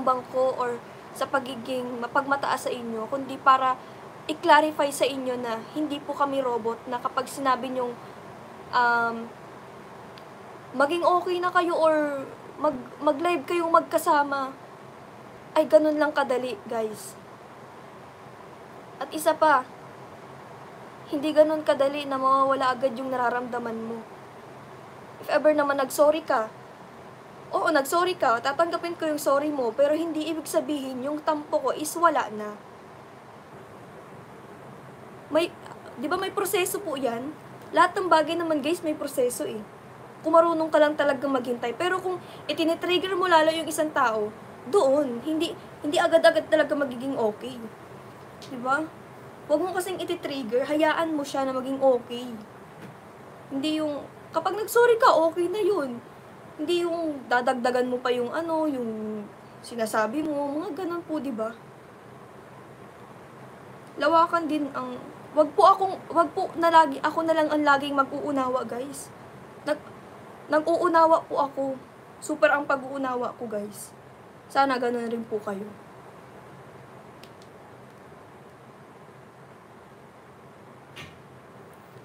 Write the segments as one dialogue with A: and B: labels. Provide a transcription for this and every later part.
A: pagyayabang ko or sa pagiging mapagmataas sa inyo, kundi para i-clarify sa inyo na hindi po kami robot, na kapag sinabi nyong maging okay na kayo or mag-live kayong magkasama, ay ganun lang kadali, guys. At isa pa, hindi ganun kadali na mawawala agad yung nararamdaman mo. If ever naman nag-sorry ka, oo, nag-sorry ka, tatanggapin ko yung sorry mo, pero hindi ibig sabihin yung tampo ko is wala na. Di ba may proseso po yan? Lahat ng bagay naman, guys, may proseso eh. Kung marunong ka lang talagang maghintay. Pero kung itinitrigger mo lalo yung isang tao, doon, hindi agad-agad talaga magiging okay. Di ba? Huwag mo kasing ititrigger, hayaan mo siya na maging okay. Hindi yung, kapag nag-sorry ka, okay na yun. Hindi yung dadagdagan mo pa yung yung sinasabi mo, mga ganun po, di ba? Lawakan din ang, wag po ako na lang ang laging mag-uunawa, guys. Nag-uunawa po ako. Super ang pag-uunawa ko, guys. Sana ganun rin po kayo.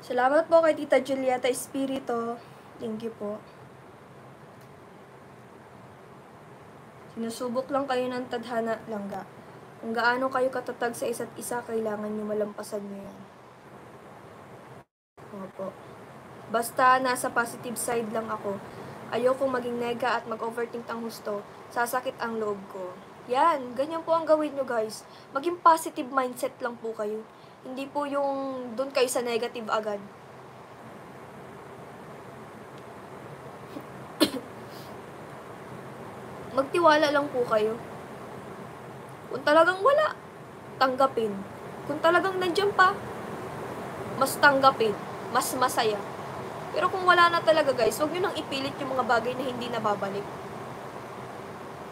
A: Salamat po kay Tita Julieta Espirito. Thank you po. Sinusubok lang kayo ng tadhana, langga. Kung gaano kayo katatag sa isa't isa, kailangan nyo malampasan nyo yan. Opo. Basta nasa positive side lang ako. Ayokong maging nega at mag-overthink ang husto. Sasakit ang loob ko. Yan, ganyan po ang gawin nyo, guys. Maging positive mindset lang po kayo. Hindi po yung doon kayo sa negative agad. Magtiwala lang po kayo. Kung talagang wala, tanggapin. Kung talagang nandiyan pa, mas tanggapin. Mas masaya. Pero kung wala na talaga, guys, huwag nyo nang ipilit yung mga bagay na hindi nababalik.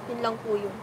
A: Yun lang po yun.